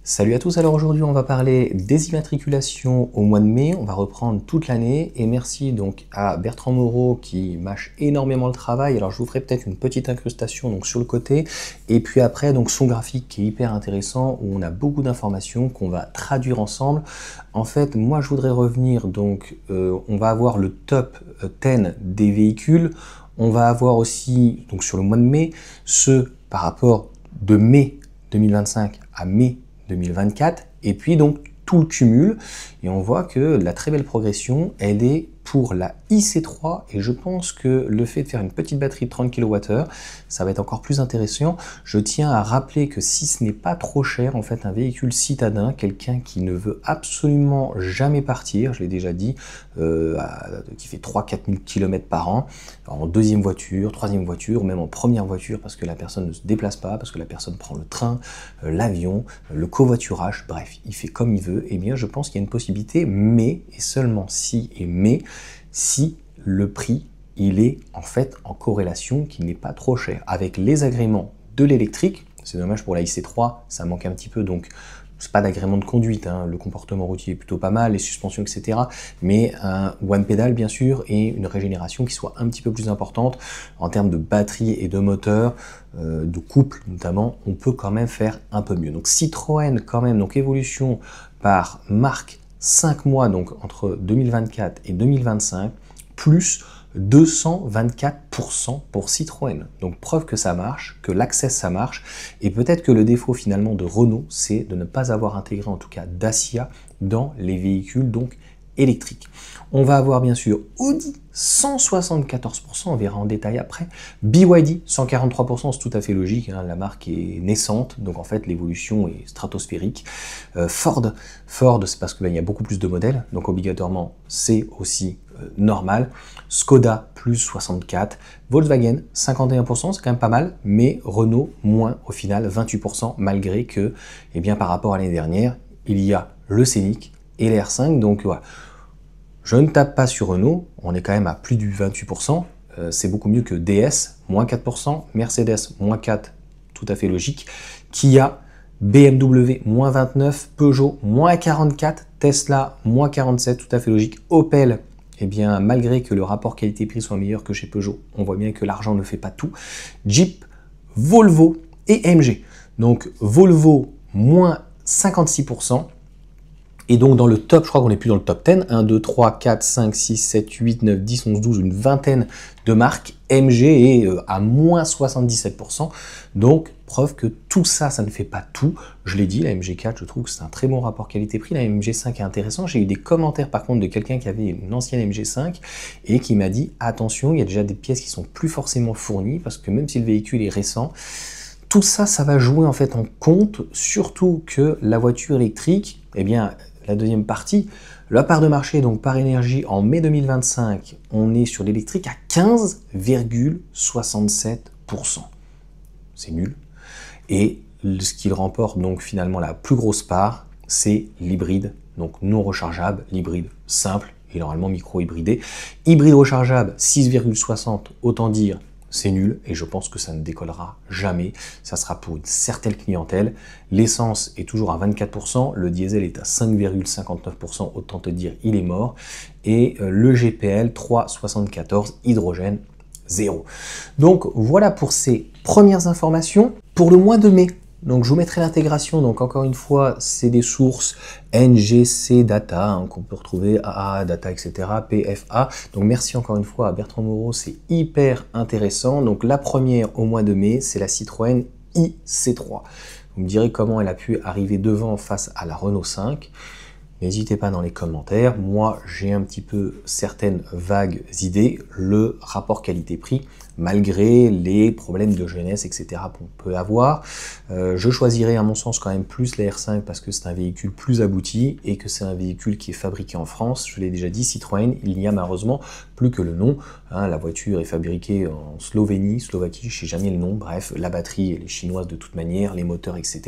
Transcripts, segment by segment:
Salut à tous, alors aujourd'hui on va parler des immatriculations au mois de mai, on va reprendre toute l'année et merci donc à Bertrand Moreau qui mâche énormément le travail. Alors je vous ferai peut-être une petite incrustation donc sur le côté et puis après donc son graphique qui est hyper intéressant où on a beaucoup d'informations qu'on va traduire ensemble. En fait moi je voudrais revenir donc on va avoir le top 10 des véhicules, on va avoir aussi donc sur le mois de mai ce par rapport de mai 2025 à mai 2024 et puis donc tout le cumul et on voit que la très belle progression elle est pour la IC3 et je pense que le fait de faire une petite batterie de 30 kWh ça va être encore plus intéressant. Je tiens à rappeler que si ce n'est pas trop cher en fait un véhicule citadin, quelqu'un qui ne veut absolument jamais partir, je l'ai déjà dit, qui fait 3-4 000 km par an, en deuxième voiture, troisième voiture, ou même en première voiture parce que la personne ne se déplace pas, parce que la personne prend le train, l'avion, le covoiturage, bref, il fait comme il veut, et bien je pense qu'il y a une possibilité, mais, et seulement si et mais, si le prix il est en fait en corrélation qui n'est pas trop cher. Avec les agréments de l'électrique, c'est dommage pour la IC3, ça manque un petit peu, donc c'est pas d'agrément de conduite, hein. Le comportement routier est plutôt pas mal, les suspensions, etc. Mais un one pedal bien sûr et une régénération qui soit un petit peu plus importante en termes de batterie et de moteur, de couple notamment, on peut quand même faire un peu mieux. Donc Citroën quand même, donc évolution par marque 5 mois, donc entre 2024 et 2025, plus 224% pour Citroën. Donc preuve que ça marche, que l'Access ça marche, et peut-être que le défaut finalement de Renault, c'est de ne pas avoir intégré en tout cas Dacia dans les véhicules donc électriques. On va avoir bien sûr Audi 174%, on verra en détail après, BYD 143%, c'est tout à fait logique, hein, la marque est naissante, donc en fait l'évolution est stratosphérique. Ford c'est parce qu'il y a beaucoup plus de modèles, donc obligatoirement c'est aussi normal. Skoda plus 64, Volkswagen 51%, c'est quand même pas mal, mais Renault moins au final 28%, malgré que, eh bien, par rapport à l'année dernière, il y a le Scénic et les R5, donc voilà. Je ne tape pas sur Renault, on est quand même à plus du 28%, c'est beaucoup mieux que DS, moins 4%, Mercedes, moins 4%, tout à fait logique, Kia, BMW, moins 29%, Peugeot, moins 44%, Tesla, moins 47%, tout à fait logique, Opel, eh bien, malgré que le rapport qualité-prix soit meilleur que chez Peugeot, on voit bien que l'argent ne fait pas tout, Jeep, Volvo et MG. Donc Volvo, moins 56%, et donc dans le top, je crois qu'on n'est plus dans le top 10, 1, 2, 3, 4, 5, 6, 7, 8, 9, 10, 11, 12, une vingtaine de marques. MG est à moins 77%, donc preuve que tout ça, ça ne fait pas tout. Je l'ai dit, la MG4, je trouve que c'est un très bon rapport qualité-prix. La MG5 est intéressant. J'ai eu des commentaires par contre de quelqu'un qui avait une ancienne MG5 et qui m'a dit attention, il y a déjà des pièces qui sont plus forcément fournies parce que même si le véhicule est récent, tout ça, ça va jouer en fait en compte, surtout que la voiture électrique, eh bien, la deuxième partie, la part de marché donc par énergie en mai 2025, on est sur l'électrique à 15,67%. C'est nul. Et ce qui remporte donc finalement la plus grosse part, c'est l'hybride, donc non rechargeable, l'hybride simple et normalement micro-hybridé. Hybride rechargeable 6,60, autant dire c'est nul et je pense que ça ne décollera jamais. Ça sera pour une certaine clientèle. L'essence est toujours à 24%, le diesel est à 5,59%, autant te dire il est mort. Et le GPL 3,74, hydrogène 0. Donc voilà pour ces premières informations. Pour le mois de mai, donc je vous mettrai l'intégration, donc encore une fois, c'est des sources NGC Data, hein, qu'on peut retrouver AA Data, etc., PFA. Donc merci encore une fois à Bertrand Moreau, c'est hyper intéressant. Donc la première au mois de mai, c'est la Citroën IC3. Vous me direz comment elle a pu arriver devant face à la Renault 5. N'hésitez pas dans les commentaires, moi j'ai un petit peu certaines vagues idées, le rapport qualité-prix, malgré les problèmes de jeunesse, etc. qu'on peut avoir. Je choisirais à mon sens quand même plus la R5 parce que c'est un véhicule plus abouti et que c'est un véhicule qui est fabriqué en France. Je l'ai déjà dit, Citroën, il n'y a malheureusement plus que le nom. Hein, la voiture est fabriquée en Slovénie, Slovaquie, je ne sais jamais le nom. Bref, la batterie, elle est chinoise de toute manière, les moteurs, etc.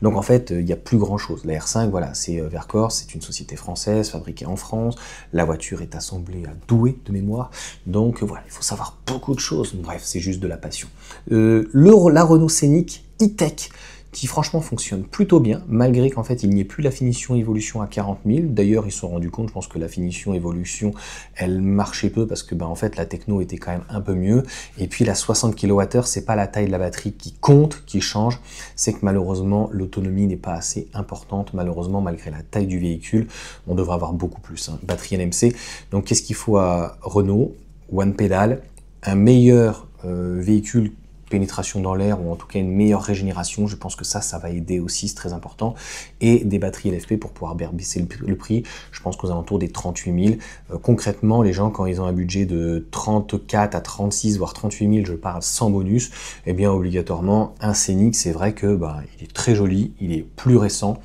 Donc en fait, il n'y a plus grand chose. La R5, voilà, c'est Vercors, c'est une société française fabriquée en France. La voiture est assemblée à Douai de mémoire. Donc voilà, il faut savoir beaucoup de choses. Bref, c'est juste de la passion. La Renault Scénic e-Tech qui franchement fonctionne plutôt bien, malgré qu'en fait il n'y ait plus la finition évolution à 40 000. D'ailleurs, ils se sont rendus compte, je pense que la finition évolution, elle marchait peu parce que en fait la techno était quand même un peu mieux. Et puis la 60 kWh, c'est pas la taille de la batterie qui compte, qui change, c'est que malheureusement l'autonomie n'est pas assez importante, malheureusement malgré la taille du véhicule, on devrait avoir beaucoup plus. Batterie NMC, donc qu'est-ce qu'il faut à Renault? One Pedal, un meilleur véhicule pénétration dans l'air, ou en tout cas une meilleure régénération, je pense que ça va aider aussi, c'est très important, et des batteries LFP pour pouvoir baisser le prix, je pense qu'aux alentours des 38 000. Concrètement, les gens, quand ils ont un budget de 34 à 36, voire 38 000, je parle sans bonus, eh bien obligatoirement, un Scénic, c'est vrai que il est très joli, il est plus récent,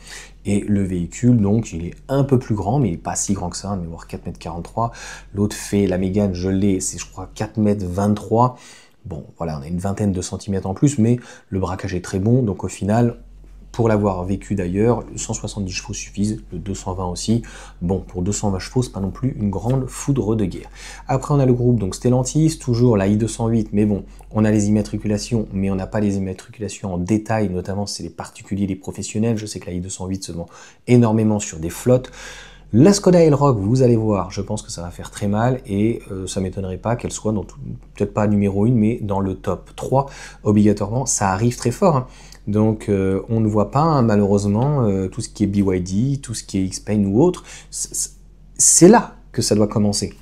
et le véhicule, donc, il est un peu plus grand, mais il n'est pas si grand que ça, de mémoire 4,43 m. L'autre fait, la Mégane, je l'ai, c'est je crois 4,23 m. Bon, voilà, on a une vingtaine de centimètres en plus, mais le braquage est très bon, donc au final, pour l'avoir vécu d'ailleurs, 170 chevaux suffisent, le 220 aussi. Bon, pour 220 chevaux, c'est pas non plus une grande foudre de guerre. Après, on a le groupe, donc Stellantis, toujours la i208, mais bon, on a les immatriculations, mais on n'a pas les immatriculations en détail, notamment c'est les particuliers, les professionnels. Je sais que la i208 se vend énormément sur des flottes. La Skoda Elroq, vous allez voir, je pense que ça va faire très mal et ça m'étonnerait pas qu'elle soit, peut-être pas numéro 1, mais dans le top 3, obligatoirement, ça arrive très fort. Hein. Donc on ne voit pas, malheureusement, tout ce qui est BYD, tout ce qui est Xpeng ou autre, c'est là que ça doit commencer.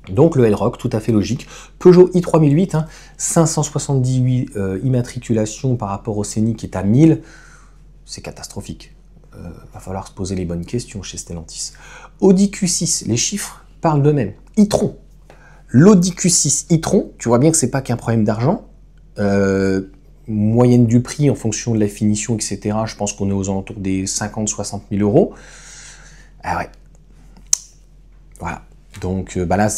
Donc le Elroq, tout à fait logique. Peugeot i3008, 578 immatriculations par rapport au Scénic qui est à 1000, c'est catastrophique. Va falloir se poser les bonnes questions chez Stellantis. Audi Q6, les chiffres parlent d'eux-mêmes. e-tron. L'Audi Q6 e-tron, tu vois bien que c'est pas qu'un problème d'argent. Moyenne du prix en fonction de la finition, etc. Je pense qu'on est aux alentours des 50-60 000 euros. Ah ouais. Voilà. Donc, là,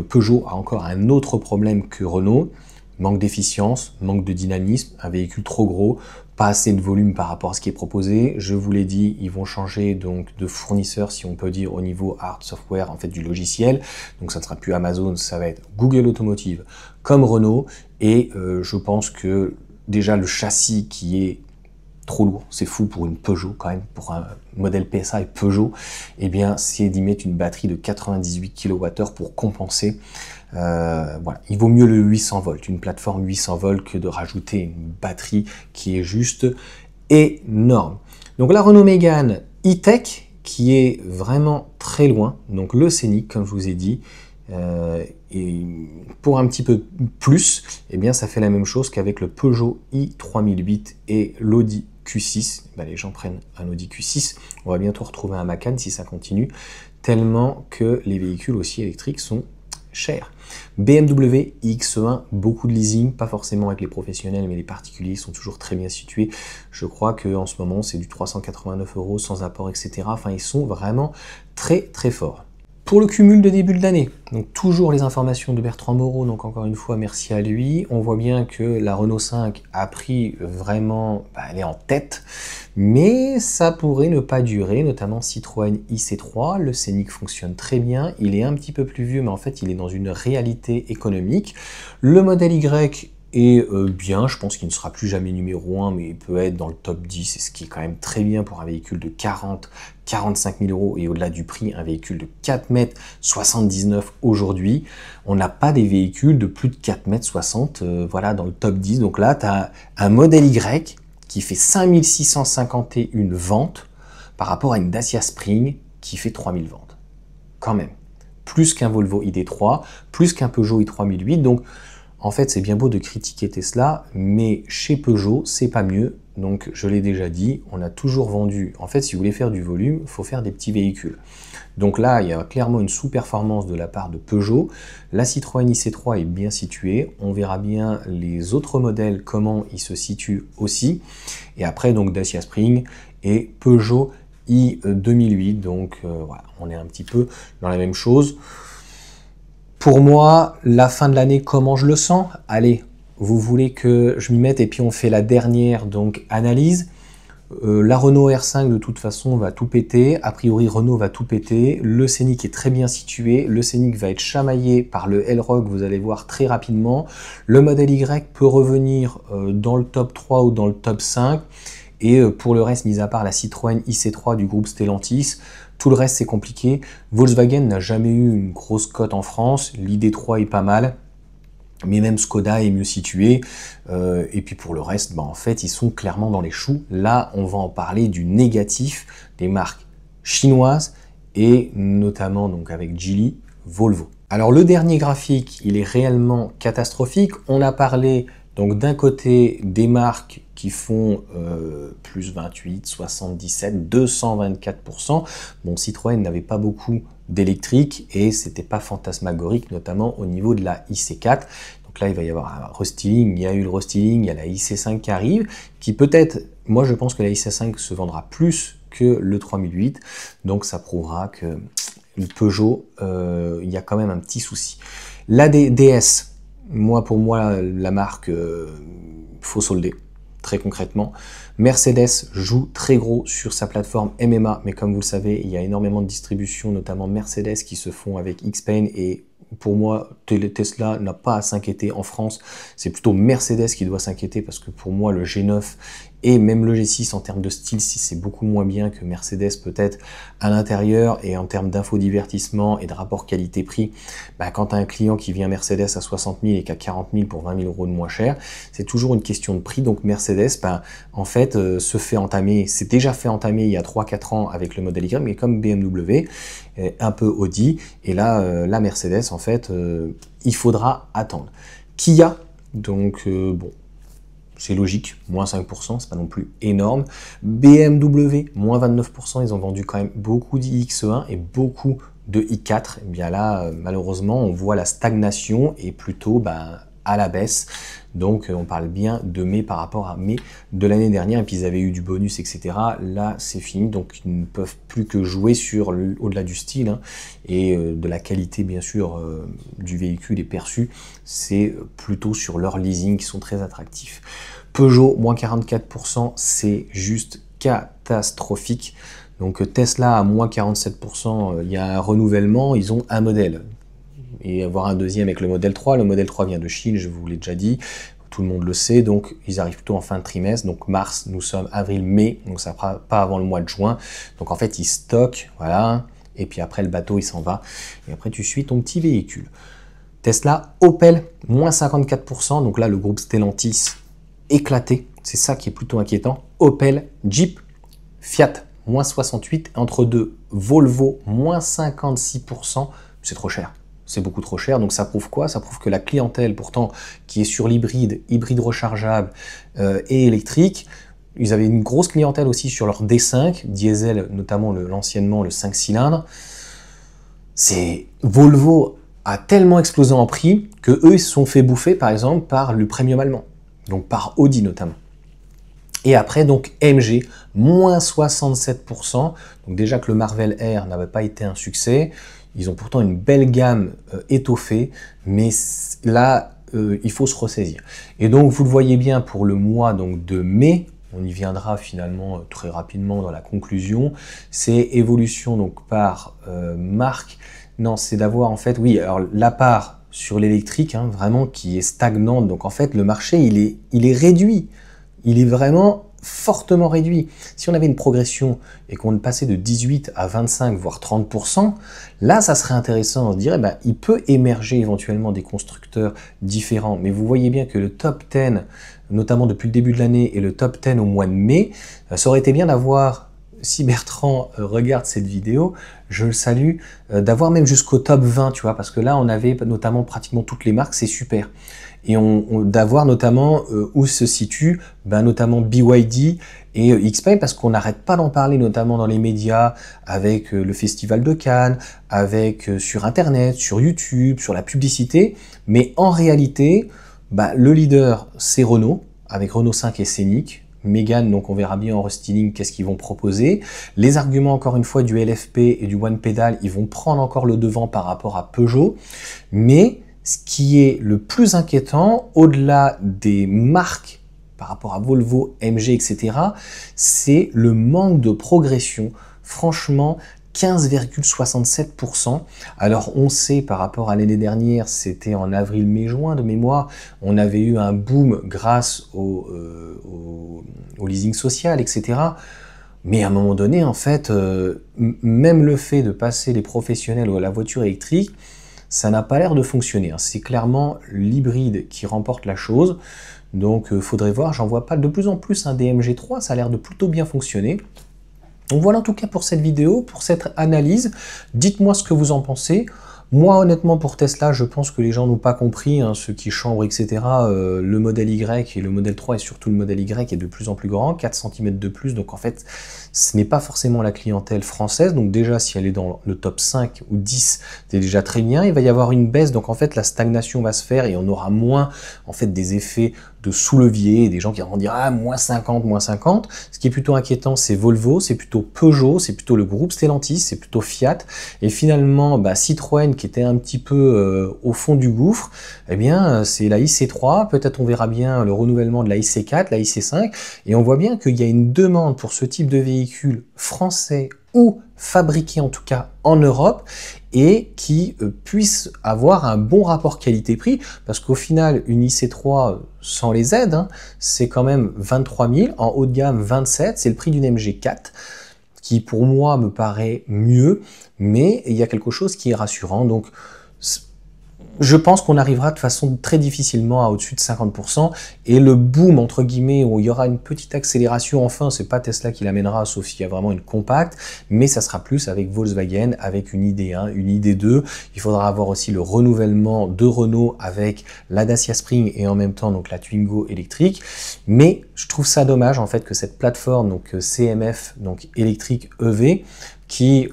Peugeot a encore un autre problème que Renault. Manque d'efficience, manque de dynamisme, un véhicule trop gros, pas assez de volume par rapport à ce qui est proposé. Je vous l'ai dit, ils vont changer donc de fournisseur, si on peut dire, au niveau hard software, en fait du logiciel. Donc ça ne sera plus Amazon, ça va être Google Automotive comme Renault. Et je pense que déjà le châssis qui est trop lourd, c'est fou pour une Peugeot quand même, pour un modèle PSA et Peugeot, eh bien c'est d'y mettre une batterie de 98 kWh pour compenser. Voilà, il vaut mieux le 800 volts, une plateforme 800 volts que de rajouter une batterie qui est juste énorme. Donc la Renault Mégane e-Tech qui est vraiment très loin, donc le Scénic comme je vous ai dit, et pour un petit peu plus, eh bien ça fait la même chose qu'avec le Peugeot i3008 et l'Audi Q6. Les gens prennent un Audi Q6, on va bientôt retrouver un Macan si ça continue, tellement que les véhicules aussi électriques sont chers. BMW iX1, beaucoup de leasing, pas forcément avec les professionnels, mais les particuliers sont toujours très bien situés. Je crois qu'en ce moment, c'est du 389 € sans apport, etc. Enfin, ils sont vraiment très très forts. Pour le cumul de début de l'année, donc toujours les informations de Bertrand Moreau, donc encore une fois merci à lui. On voit bien que la Renault 5 a pris vraiment, elle est en tête, mais ça pourrait ne pas durer, notamment Citroën IC3, le Scénic fonctionne très bien, il est un petit peu plus vieux, mais en fait il est dans une réalité économique. Le modèle Y est bien, je pense qu'il ne sera plus jamais numéro 1, mais il peut être dans le top 10, et ce qui est quand même très bien pour un véhicule de 45 000 € et au-delà du prix, un véhicule de 4,79 m aujourd'hui. On n'a pas des véhicules de plus de 4,60 m voilà, dans le top 10. Donc là, tu as un modèle Y qui fait 5651 ventes par rapport à une Dacia Spring qui fait 3000 ventes. Quand même. Plus qu'un Volvo ID3, plus qu'un Peugeot i3008. Donc, en fait, c'est bien beau de critiquer Tesla, mais chez Peugeot, c'est pas mieux. Donc, je l'ai déjà dit, on a toujours vendu. En fait, si vous voulez faire du volume, il faut faire des petits véhicules. Donc là, il y a clairement une sous-performance de la part de Peugeot. La Citroën IC3 est bien située. On verra bien les autres modèles, comment ils se situent aussi. Et après, donc, Dacia Spring et Peugeot i2008. Donc, voilà, on est un petit peu dans la même chose. Pour moi, la fin de l'année, comment je le sens? Allez, vous voulez que je m'y mette et puis on fait la dernière donc analyse. La Renault R5 de toute façon va tout péter, a priori Renault va tout péter, le Scénic est très bien situé, le Scénic va être chamaillé par le Elroq, vous allez voir très rapidement, le modèle Y peut revenir dans le top 3 ou dans le top 5, et pour le reste, mis à part la Citroën IC3 du groupe Stellantis, tout le reste c'est compliqué. Volkswagen n'a jamais eu une grosse cote en France, l'ID3 est pas mal, mais même Skoda est mieux situé, et puis pour le reste, en fait, ils sont clairement dans les choux. Là, on va en parler du négatif des marques chinoises, et notamment donc avec Geely, Volvo. Alors le dernier graphique, il est réellement catastrophique. On a parlé donc d'un côté des marques qui font plus 28, 77, 224%. Bon, Citroën n'avait pas beaucoup d'électrique et c'était pas fantasmagorique, notamment au niveau de la IC4. Donc là, il va y avoir un restyling, il y a eu le restyling, il y a la IC5 qui arrive, qui peut-être, moi je pense que la IC5 se vendra plus que le 3008, donc ça prouvera que le Peugeot, il y a quand même un petit souci. La DS, pour moi, la marque, faut solder. Très concrètement. Mercedes joue très gros sur sa plateforme MMA, mais comme vous le savez, il y a énormément de distributions, notamment Mercedes, qui se font avec Xpeng, et pour moi, Tesla n'a pas à s'inquiéter en France, c'est plutôt Mercedes qui doit s'inquiéter, parce que pour moi, le G9 et même le G6 en termes de style, si c'est beaucoup moins bien que Mercedes peut-être à l'intérieur, et en termes d'infodivertissement et de rapport qualité-prix, quand tu as un client qui vient Mercedes à 60 000 et qu'à 40 000 pour 20 000 € de moins cher, c'est toujours une question de prix. Donc Mercedes, en fait, se fait entamer, c'est déjà fait entamer il y a 3-4 ans avec le modèle Y, mais comme BMW, un peu Audi, et là, la Mercedes, en fait, il faudra attendre. Kia, donc bon, c'est logique, moins 5%, c'est pas non plus énorme. BMW, moins 29%, ils ont vendu quand même beaucoup d'iX1 et beaucoup de i4. Et bien là, malheureusement, on voit la stagnation et plutôt à la baisse. Donc on parle bien de mai par rapport à mai de l'année dernière, et puis ils avaient eu du bonus, etc. Là, c'est fini, donc ils ne peuvent plus que jouer sur au-delà du style, et de la qualité, bien sûr, du véhicule est perçue. C'est plutôt sur leur leasing qui sont très attractifs. Peugeot, moins 44%, c'est juste catastrophique. Donc Tesla à moins 47%, il y a un renouvellement, ils ont un modèle. Et avoir un deuxième avec le modèle 3. Le modèle 3 vient de Chine, je vous l'ai déjà dit, tout le monde le sait, donc ils arrivent plutôt en fin de trimestre, donc mars, nous sommes avril-mai, donc ça ne sera pas avant le mois de juin. Donc en fait, ils stockent, voilà, et puis après le bateau, il s'en va, et après tu suis ton petit véhicule. Tesla, Opel, moins 54%, donc là, le groupe Stellantis éclaté, c'est ça qui est plutôt inquiétant. Opel, Jeep, Fiat, moins 68%, entre deux, Volvo, moins 56%, c'est trop cher. C'est beaucoup trop cher, donc ça prouve quoi? Ça prouve que la clientèle, pourtant, qui est sur l'hybride, hybride rechargeable et électrique, ils avaient une grosse clientèle aussi sur leur D5, diesel, notamment l'anciennement le 5 cylindres. Volvo a tellement explosé en prix que eux ils se sont fait bouffer, par exemple, par le premium allemand, donc par Audi notamment. Et après, donc, AMG, moins 67%. Donc déjà que le Marvel R n'avait pas été un succès, ils ont pourtant une belle gamme étoffée, mais là, il faut se ressaisir. Et donc, vous le voyez bien pour le mois donc, de mai, on y viendra finalement très rapidement dans la conclusion, c'est évolution donc, par marque. Non, c'est d'avoir en fait, oui, alors la part sur l'électrique, vraiment qui est stagnante. Donc en fait, le marché, il est réduit. Il est vraiment fortement réduit. Si on avait une progression et qu'on passait de 18 à 25, voire 30%, là, ça serait intéressant. On se dirait, il peut émerger éventuellement des constructeurs différents. Mais vous voyez bien que le top 10, notamment depuis le début de l'année, et le top 10 au mois de mai, ça aurait été bien d'avoir, si Bertrand regarde cette vidéo, je le salue, d'avoir même jusqu'au top 20, tu vois, parce que là, on avait notamment pratiquement toutes les marques, c'est super. Et d'avoir notamment où se situe notamment BYD et Xpeng, parce qu'on n'arrête pas d'en parler, notamment dans les médias, avec le Festival de Cannes, avec sur Internet, sur YouTube, sur la publicité. Mais en réalité, le leader, c'est Renault, avec Renault 5 et Scénic. Mégane, donc on verra bien en restyling qu'est-ce qu'ils vont proposer. Les arguments, encore une fois, du LFP et du One Pedal, ils vont prendre encore le devant par rapport à Peugeot. Mais ce qui est le plus inquiétant, au-delà des marques par rapport à Volvo, MG, etc., c'est le manque de progression. Franchement, 15,67%. Alors on sait par rapport à l'année dernière, c'était en avril, mai, juin de mémoire, on avait eu un boom grâce au leasing social, etc. Mais à un moment donné, en fait, même le fait de passer les professionnels à la voiture électrique, ça n'a pas l'air de fonctionner. C'est clairement l'hybride qui remporte la chose. Donc faudrait voir, j'en vois pas de plus en plus un DMG3, ça a l'air de plutôt bien fonctionner. Donc voilà en tout cas pour cette vidéo, pour cette analyse. Dites-moi ce que vous en pensez. Moi honnêtement pour Tesla, je pense que les gens n'ont pas compris, ceux qui chambrent, etc. Le modèle Y et le modèle 3 et surtout le modèle Y est de plus en plus grand, 4 cm de plus. Donc en fait, ce n'est pas forcément la clientèle française. Donc déjà, si elle est dans le top 5 ou 10, c'est déjà très bien. Il va y avoir une baisse. Donc en fait, la stagnation va se faire et on aura moins en fait des effets de sous-levier, des gens qui vont dire ah moins 50, moins 50. Ce qui est plutôt inquiétant, c'est Volvo, c'est plutôt Peugeot, c'est plutôt le groupe Stellantis, c'est plutôt Fiat. Et finalement, Citroën qui était un petit peu au fond du gouffre, eh bien c'est la IC3. Peut-être on verra bien le renouvellement de la IC4, la IC5. Et on voit bien qu'il y a une demande pour ce type de véhicule français ou fabriqué en tout cas en Europe et qui puisse avoir un bon rapport qualité-prix parce qu'au final une IC3 sans les aides c'est quand même 23 000, en haut de gamme 27, c'est le prix d'une MG4 qui pour moi me paraît mieux, mais il y a quelque chose qui est rassurant. Donc je pense qu'on arrivera de façon très difficilement à au-dessus de 50%, et le boom entre guillemets où il y aura une petite accélération, enfin c'est pas Tesla qui l'amènera sauf s'il y a vraiment une compacte, mais ça sera plus avec Volkswagen, avec une ID1, une ID2. Il faudra avoir aussi le renouvellement de Renault avec la Dacia Spring et en même temps donc la Twingo électrique. Mais je trouve ça dommage en fait que cette plateforme donc CMF donc électrique EV qui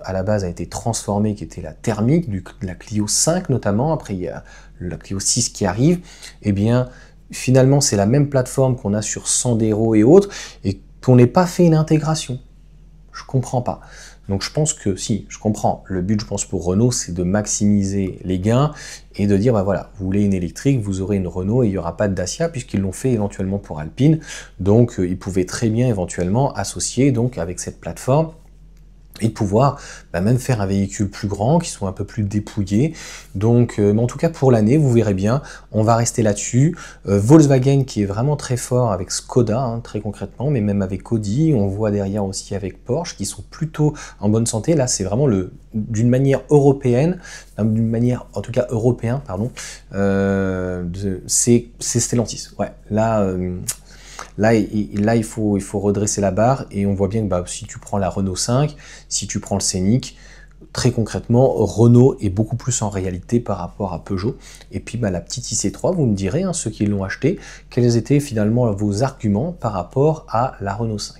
à la base a été transformée, qui était la thermique, de la Clio 5 notamment, après il y a la Clio 6 qui arrive, et bien finalement c'est la même plateforme qu'on a sur Sandero et autres, et qu'on n'ait pas fait une intégration. Je comprends pas. Donc je pense que si, je comprends, le but je pense pour Renault c'est de maximiser les gains et de dire voilà, vous voulez une électrique, vous aurez une Renault et il n'y aura pas de Dacia puisqu'ils l'ont fait éventuellement pour Alpine, donc ils pouvaient très bien éventuellement associer donc avec cette plateforme et de pouvoir même faire un véhicule plus grand, qui soit un peu plus dépouillé. Donc, mais en tout cas pour l'année, vous verrez bien, on va rester là-dessus. Volkswagen qui est vraiment très fort avec Skoda, très concrètement, mais même avec Audi, on voit derrière aussi avec Porsche, qui sont plutôt en bonne santé. Là, c'est vraiment d'une manière européenne, d'une manière, en tout cas européen, pardon, c'est Stellantis. Ouais, Là, il faut redresser la barre et on voit bien que si tu prends la Renault 5, si tu prends le Scénic, très concrètement, Renault est beaucoup plus en réalité par rapport à Peugeot. Et puis la petite IC3, vous me direz, ceux qui l'ont acheté, quels étaient finalement vos arguments par rapport à la Renault 5.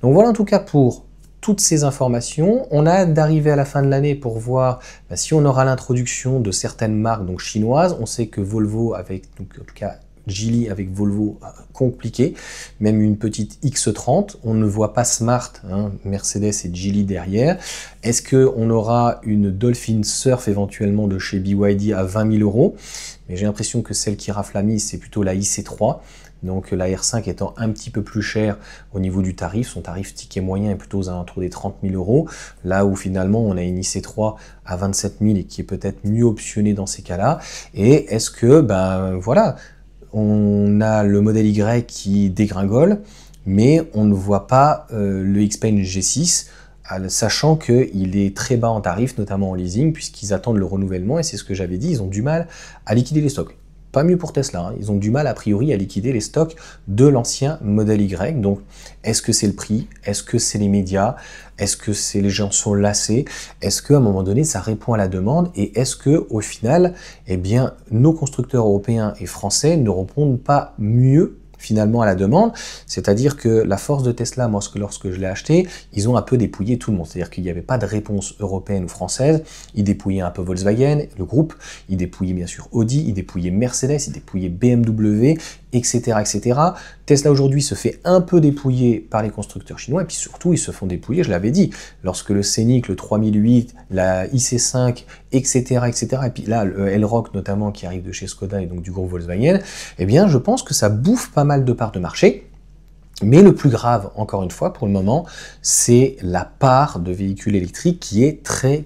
Donc voilà en tout cas pour toutes ces informations. On a hâte d'arriver à la fin de l'année pour voir si on aura l'introduction de certaines marques donc chinoises. On sait que Volvo avec, donc, en tout cas, Geely avec Volvo, compliqué, même une petite X30, on ne voit pas Smart, Mercedes et Geely derrière. Est-ce qu'on aura une Dolphin Surf éventuellement de chez BYD à 20 000 €? Mais j'ai l'impression que celle qui rafle la mise, c'est plutôt la IC3, donc la R5 étant un petit peu plus chère au niveau du tarif, son tarif ticket moyen est plutôt aux alentours des 30 000 €, là où finalement on a une IC3 à 27 000 et qui est peut-être mieux optionnée dans ces cas-là. Et est-ce que, voilà, on a le modèle Y qui dégringole, mais on ne voit pas le Xpeng G6, sachant qu'il est très bas en tarif, notamment en leasing, puisqu'ils attendent le renouvellement, et c'est ce que j'avais dit, ils ont du mal à liquider les stocks. Pas mieux pour Tesla, ils ont du mal a priori à liquider les stocks de l'ancien modèle Y. Donc est-ce que c'est le prix? Est-ce que c'est les médias? Est-ce que les gens sont lassés? Est-ce qu'à un moment donné ça répond à la demande? Et est-ce que au final, nos constructeurs européens et français ne répondent pas mieux finalement à la demande? C'est-à-dire que la force de Tesla, moi lorsque je l'ai acheté, ils ont un peu dépouillé tout le monde, c'est-à-dire qu'il n'y avait pas de réponse européenne ou française, ils dépouillaient un peu Volkswagen, le groupe, ils dépouillaient bien sûr Audi, ils dépouillaient Mercedes, ils dépouillaient BMW, etc., etc. Tesla aujourd'hui se fait un peu dépouiller par les constructeurs chinois, et puis surtout ils se font dépouiller, je l'avais dit, lorsque le Scénic, le 3008, la IC5, etc., etc., et puis là le Elroq notamment qui arrive de chez Skoda et donc du groupe Volkswagen, eh bien je pense que ça bouffe pas mal de parts de marché. Mais le plus grave, encore une fois, pour le moment, c'est la part de véhicules électriques qui est très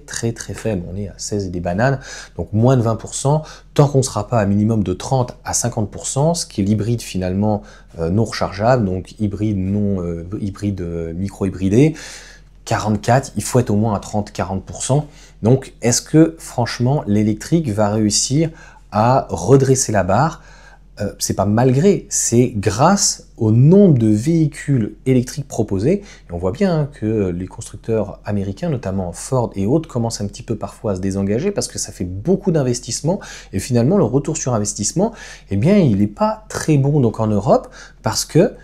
faible. On est à 16 et des bananes, donc moins de 20%, tant qu'on ne sera pas à minimum de 30 à 50%, ce qui est l'hybride finalement non rechargeable, donc hybride non hybride micro-hybridé. 44, il faut être au moins à 30-40%. Donc est-ce que franchement l'électrique va réussir à redresser la barre? C'est pas malgré, c'est grâce au nombre de véhicules électriques proposés. Et on voit bien hein, que les constructeurs américains, notamment Ford et autres, commencent un petit peu parfois à se désengager parce que ça fait beaucoup d'investissements. Et finalement, le retour sur investissement, eh bien, il n'est pas très bon donc en Europe parce que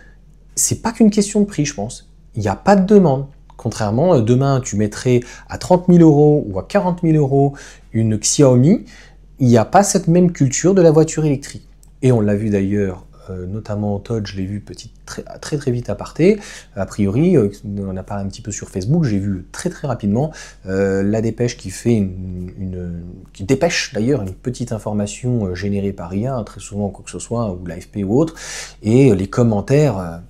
c'est pas qu'une question de prix, je pense. Il n'y a pas de demande. Contrairement, demain, tu mettrais à 30 000 € ou à 40 000 € une Xiaomi, il n'y a pas cette même culture de la voiture électrique. Et on l'a vu d'ailleurs, notamment au Todd, je l'ai vu très vite aparté. A priori, on a parlé un petit peu sur Facebook, j'ai vu très rapidement la dépêche qui fait qui dépêche d'ailleurs une petite information générée par IA, très souvent quoi que ce soit, ou l'AFP ou autre, et les commentaires,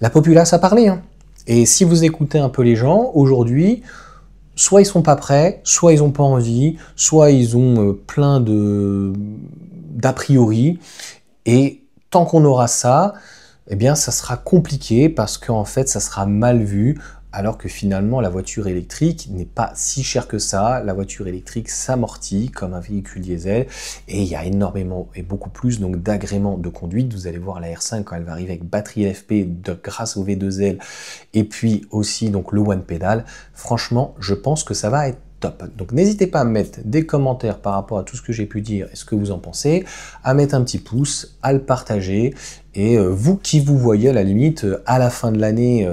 la populace a parlé. Hein. Et si vous écoutez un peu les gens, aujourd'hui, soit ils sont pas prêts, soit ils ont pas envie, soit ils ont plein d'a priori, et tant qu'on aura ça, eh bien ça sera compliqué parce qu'en fait ça sera mal vu, alors que finalement la voiture électrique n'est pas si chère que ça. La voiture électrique s'amortit comme un véhicule diesel et il y a énormément et beaucoup plus donc d'agréments de conduite. Vous allez voir la R5 quand elle va arriver avec batterie LFP grâce au V2L et puis aussi donc le One Pedal. Franchement, je pense que ça va être top. Donc n'hésitez pas à mettre des commentaires par rapport à tout ce que j'ai pu dire et ce que vous en pensez, à mettre un petit pouce, à le partager, et vous qui vous voyez à la limite à la fin de l'année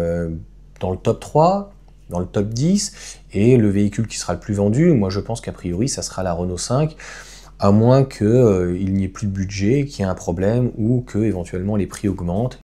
dans le top 3, dans le top 10, et le véhicule qui sera le plus vendu, moi je pense qu'a priori ça sera la Renault 5, à moins qu'il n'y ait plus de budget, qu'il y ait un problème, ou que éventuellement les prix augmentent,